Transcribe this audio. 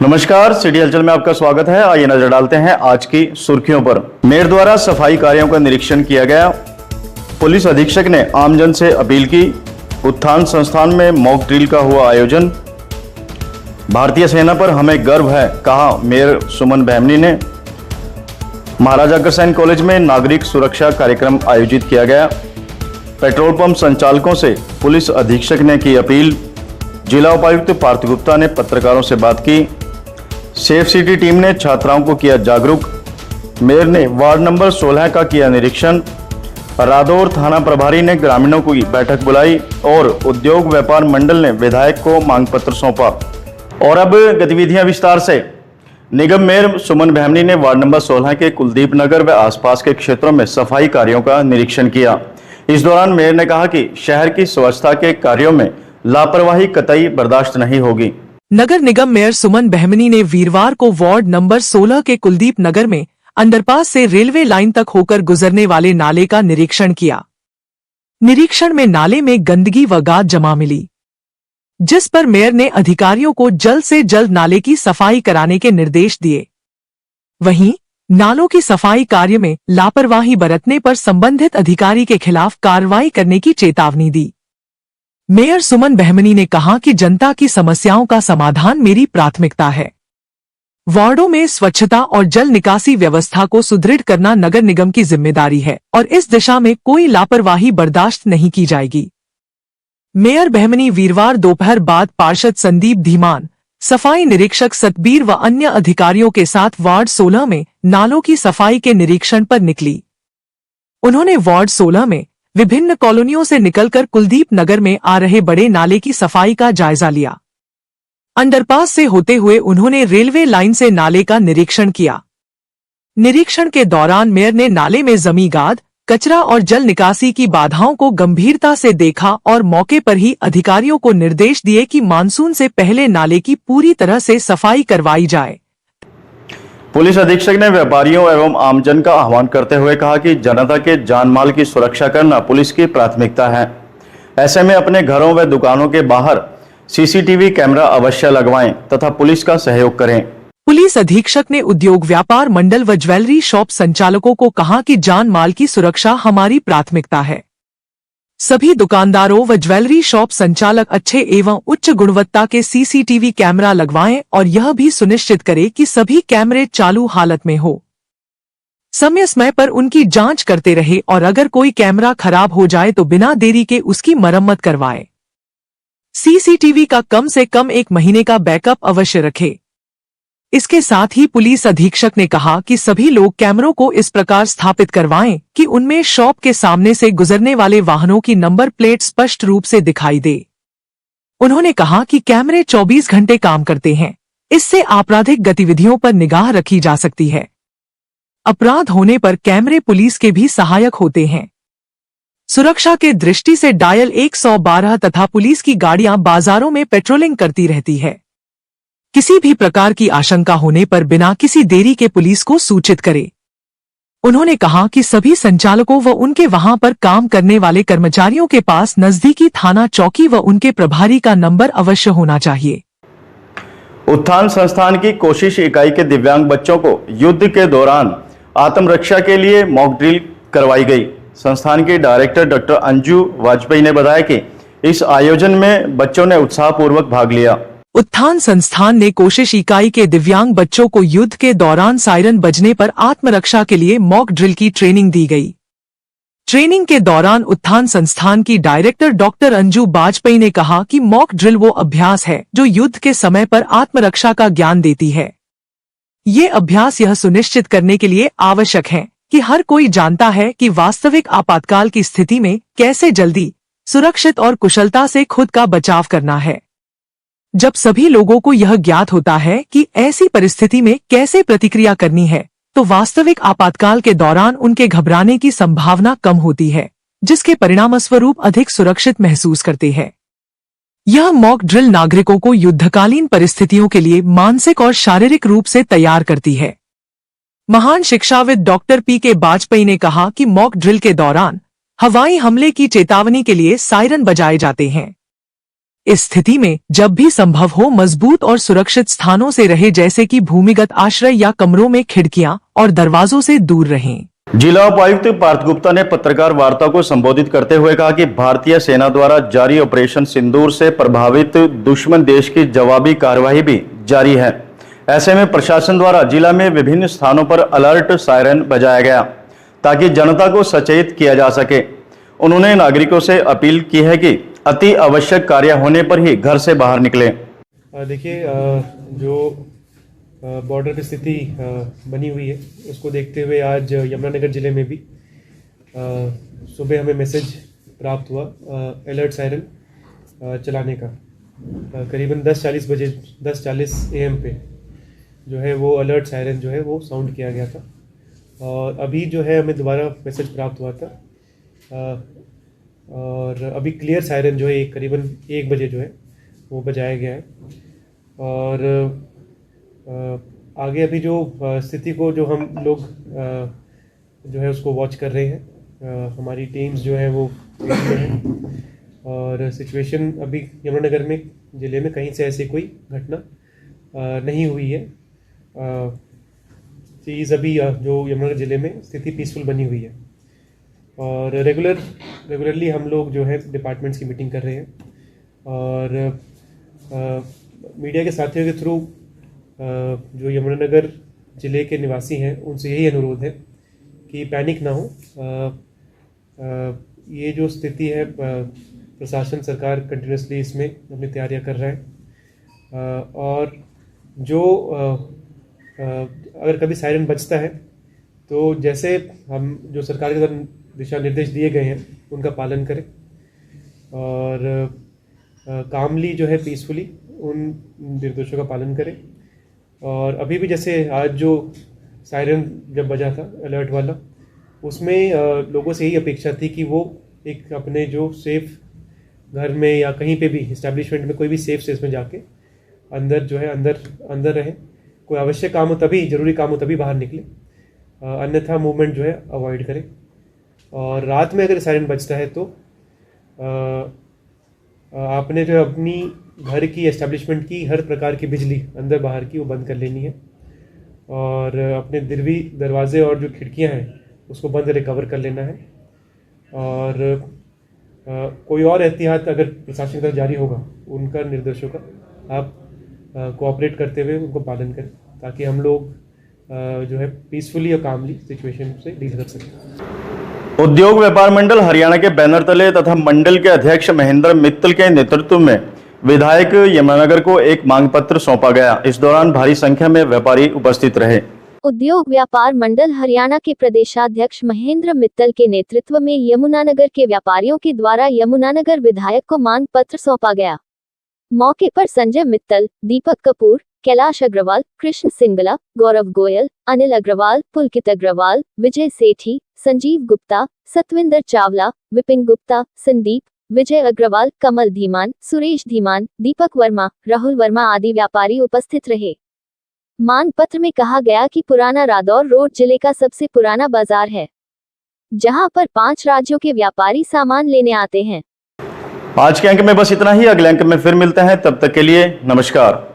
नमस्कार, सिटी हलचल में आपका स्वागत है। आइए नजर डालते हैं आज की सुर्खियों पर। मेयर द्वारा सफाई कार्यों का निरीक्षण किया गया। पुलिस अधीक्षक ने आमजन से अपील की। उत्थान संस्थान में मॉक ड्रिल का हुआ आयोजन। भारतीय सेना पर हमें गर्व है, कहा मेयर सुमन बहमनी ने। महाराजा अग्रसेन कॉलेज में नागरिक सुरक्षा कार्यक्रम आयोजित किया गया। पेट्रोल पंप संचालकों से पुलिस अधीक्षक ने की अपील। जिला उपायुक्त पार्थ गुप्ता ने पत्रकारों से बात की। सेफ सिटी टीम ने छात्राओं को किया जागरूक। मेयर ने वार्ड नंबर 16 का किया निरीक्षण। रादौर थाना प्रभारी ने ग्रामीणों की बैठक बुलाई और उद्योग व्यापार मंडल ने विधायक को मांग पत्र सौंपा। और अब गतिविधियां विस्तार से। निगम मेयर सुमन बहमनी ने वार्ड नंबर 16 के कुलदीप नगर व आसपास के क्षेत्रों में सफाई कार्यों का निरीक्षण किया। इस दौरान मेयर ने कहा कि शहर की स्वच्छता के कार्यों में लापरवाही कतई बर्दाश्त नहीं होगी। नगर निगम मेयर सुमन बहमनी ने वीरवार को वार्ड नंबर 16 के कुलदीप नगर में अंडरपास से रेलवे लाइन तक होकर गुजरने वाले नाले का निरीक्षण किया। निरीक्षण में नाले में गंदगी व गाद जमा मिली, जिस पर मेयर ने अधिकारियों को जल्द से जल्द नाले की सफाई कराने के निर्देश दिए। वहीं नालों की सफाई कार्य में लापरवाही बरतने पर संबंधित अधिकारी के खिलाफ कार्रवाई करने की चेतावनी दी। मेयर सुमन बहमनी ने कहा कि जनता की समस्याओं का समाधान मेरी प्राथमिकता है। वार्डों में स्वच्छता और जल निकासी व्यवस्था को सुदृढ़ करना नगर निगम की जिम्मेदारी है और इस दिशा में कोई लापरवाही बर्दाश्त नहीं की जाएगी। मेयर बहमनी वीरवार दोपहर बाद पार्षद संदीप धीमान, सफाई निरीक्षक सतबीर व अन्य अधिकारियों के साथ वार्ड 16 में नालों की सफाई के निरीक्षण पर निकली। उन्होंने वार्ड 16 में विभिन्न कॉलोनियों से निकलकर कुलदीप नगर में आ रहे बड़े नाले की सफाई का जायजा लिया। अंडरपास से होते हुए उन्होंने रेलवे लाइन से नाले का निरीक्षण किया। निरीक्षण के दौरान मेयर ने नाले में जमी गाद, कचरा और जल निकासी की बाधाओं को गंभीरता से देखा और मौके पर ही अधिकारियों को निर्देश दिए कि मानसून से पहले नाले की पूरी तरह से सफाई करवाई जाए। पुलिस अधीक्षक ने व्यापारियों एवं आमजन का आह्वान करते हुए कहा कि जनता के जान माल की सुरक्षा करना पुलिस की प्राथमिकता है। ऐसे में अपने घरों व दुकानों के बाहर सीसीटीवी कैमरा अवश्य लगवाएं तथा पुलिस का सहयोग करें। पुलिस अधीक्षक ने उद्योग व्यापार मंडल व ज्वेलरी शॉप संचालकों को कहा कि जान माल की सुरक्षा हमारी प्राथमिकता है। सभी दुकानदारों व ज्वेलरी शॉप संचालक अच्छे एवं उच्च गुणवत्ता के सीसीटीवी कैमरा लगवाएं और यह भी सुनिश्चित करें कि सभी कैमरे चालू हालत में हो। समय समय पर उनकी जांच करते रहे और अगर कोई कैमरा खराब हो जाए तो बिना देरी के उसकी मरम्मत करवाएं। सीसीटीवी का कम से कम 1 महीने का बैकअप अवश्य रखें। इसके साथ ही पुलिस अधीक्षक ने कहा कि सभी लोग कैमरों को इस प्रकार स्थापित करवाएं कि उनमें शॉप के सामने से गुजरने वाले वाहनों की नंबर प्लेट स्पष्ट रूप से दिखाई दे। उन्होंने कहा कि कैमरे 24 घंटे काम करते हैं, इससे आपराधिक गतिविधियों पर निगाह रखी जा सकती है। अपराध होने पर कैमरे पुलिस के भी सहायक होते हैं। सुरक्षा के दृष्टि से डायल 112 तथा पुलिस की गाड़ियां बाजारों में पेट्रोलिंग करती रहती है। किसी भी प्रकार की आशंका होने पर बिना किसी देरी के पुलिस को सूचित करें। उन्होंने कहा कि सभी संचालकों व उनके वहां पर काम करने वाले कर्मचारियों के पास नजदीकी थाना चौकी व उनके प्रभारी का नंबर अवश्य होना चाहिए। उत्थान संस्थान की कोशिश इकाई के दिव्यांग बच्चों को युद्ध के दौरान आत्मरक्षा के लिए मॉक ड्रिल करवाई गई। संस्थान की डायरेक्टर डॉक्टर अंजू वाजपेयी ने बताया कि इस आयोजन में बच्चों ने उत्साहपूर्वक भाग लिया। उत्थान संस्थान ने कोशिश इकाई के दिव्यांग बच्चों को युद्ध के दौरान सायरन बजने पर आत्मरक्षा के लिए मॉक ड्रिल की ट्रेनिंग दी गई। ट्रेनिंग के दौरान उत्थान संस्थान की डायरेक्टर डॉक्टर अंजू वाजपेयी ने कहा कि मॉक ड्रिल वो अभ्यास है जो युद्ध के समय पर आत्मरक्षा का ज्ञान देती है। ये अभ्यास यह सुनिश्चित करने के लिए आवश्यक है कि हर कोई जानता है कि वास्तविक आपातकाल की स्थिति में कैसे जल्दी, सुरक्षित और कुशलता से खुद का बचाव करना है। जब सभी लोगों को यह ज्ञात होता है कि ऐसी परिस्थिति में कैसे प्रतिक्रिया करनी है, तो वास्तविक आपातकाल के दौरान उनके घबराने की संभावना कम होती है, जिसके परिणामस्वरूप अधिक सुरक्षित महसूस करते हैं। यह मॉक ड्रिल नागरिकों को युद्धकालीन परिस्थितियों के लिए मानसिक और शारीरिक रूप से तैयार करती है। महान शिक्षाविद डॉक्टर पी.के. वाजपेयी ने कहा कि मॉक ड्रिल के दौरान हवाई हमले की चेतावनी के लिए सायरन बजाए जाते हैं। इस स्थिति में जब भी संभव हो मजबूत और सुरक्षित स्थानों से रहे, जैसे कि भूमिगत आश्रय या कमरों में खिड़कियां और दरवाजों से दूर रहें। जिला उपायुक्त पार्थ गुप्ता ने पत्रकार वार्ता को संबोधित करते हुए कहा कि भारतीय सेना द्वारा जारी ऑपरेशन सिंदूर से प्रभावित दुश्मन देश की जवाबी कार्रवाई भी जारी है। ऐसे में प्रशासन द्वारा जिला में विभिन्न स्थानों पर अलर्ट सायरन बजाया गया ताकि जनता को सचेत किया जा सके। उन्होंने नागरिकों से अपील की है कि अति आवश्यक कार्य होने पर ही घर से बाहर निकलें। देखिए, जो बॉर्डर की स्थिति बनी हुई है उसको देखते हुए आज यमुनानगर ज़िले में भी सुबह हमें मैसेज प्राप्त हुआ अलर्ट सायरन चलाने का। करीबन 10:40 AM पे जो है वो अलर्ट सायरन जो है वो साउंड किया गया था और अभी जो है हमें दोबारा मैसेज प्राप्त हुआ था और अभी क्लियर सायरन जो है करीबन 1 बजे जो है वो बजाया गया है। और आगे अभी जो स्थिति को जो हम लोग जो है उसको वॉच कर रहे हैं, हमारी टीम्स जो है वो हैं और सिचुएशन अभी यमुनानगर में ज़िले में कहीं से ऐसी कोई घटना नहीं हुई है। चीज़ अभी जो यमुनानगर ज़िले में स्थिति पीसफुल बनी हुई है और रेगुलरली हम लोग जो है डिपार्टमेंट्स की मीटिंग कर रहे हैं और मीडिया के साथियों के थ्रू जो यमुनानगर ज़िले के निवासी हैं उनसे यही अनुरोध है कि पैनिक ना हो। ये जो स्थिति है प्रशासन सरकार कंटिन्यूसली इसमें अपनी तैयारियां कर रहा है और जो अगर कभी सायरन बजता है तो जैसे हम जो सरकार के द्वारा दिशा निर्देश दिए गए हैं उनका पालन करें और कामली जो है पीसफुली उन निर्देशों का पालन करें। और अभी भी जैसे आज जो सायरन जब बजा था अलर्ट वाला, उसमें लोगों से यही अपेक्षा थी कि वो एक अपने जो सेफ घर में या कहीं पे भी इस्टेब्लिशमेंट में कोई भी सेफ स्पेस में जाके अंदर जो है अंदर रहे। कोई आवश्यक काम हो तभी, जरूरी काम हो तभी बाहर निकले, अन्यथा मूवमेंट जो है अवॉइड करें। और रात में अगर सायरन बजता है तो आपने जो अपनी घर की एस्टेब्लिशमेंट की हर प्रकार की बिजली अंदर बाहर की वो बंद कर लेनी है और अपने दरवाजे और जो खिड़कियां हैं उसको बंद रिकवर कर लेना है। और कोई और एहतियात अगर प्रशासन की तरफ जारी होगा उनका निर्देशों का आप कोऑपरेट करते हुए उनको पालन करें ताकि हम लोग जो है पीसफुली और कामली सिचुएशन से डील कर सकें। उद्योग व्यापार मंडल हरियाणा के बैनर तले तथा मंडल के अध्यक्ष महेंद्र मित्तल के नेतृत्व में विधायक यमुनानगर को एक मांग पत्र सौंपा गया। इस दौरान भारी संख्या में व्यापारी उपस्थित रहे। उद्योग व्यापार मंडल हरियाणा के प्रदेशाध्यक्ष महेंद्र मित्तल के नेतृत्व में यमुनानगर के व्यापारियों के द्वारा यमुनानगर विधायक को मांग पत्र सौंपा गया। मौके पर संजय मित्तल, दीपक कपूर, कैलाश अग्रवाल, कृष्ण सिंगला, गौरव गोयल, अनिल अग्रवाल, पुलकित अग्रवाल, विजय सेठी, संजीव गुप्ता, सतविंदर चावला, विपिन गुप्ता, संदीप, विजय अग्रवाल, कमल धीमान, सुरेश धीमान, दीपक वर्मा, राहुल वर्मा आदि व्यापारी उपस्थित रहे। मांग पत्र में कहा गया कि पुराना रादौर रोड जिले का सबसे पुराना बाजार है, जहां पर 5 राज्यों के व्यापारी सामान लेने आते हैं। आज के अंक में बस इतना ही। अगले अंक में फिर मिलते हैं, तब तक के लिए नमस्कार।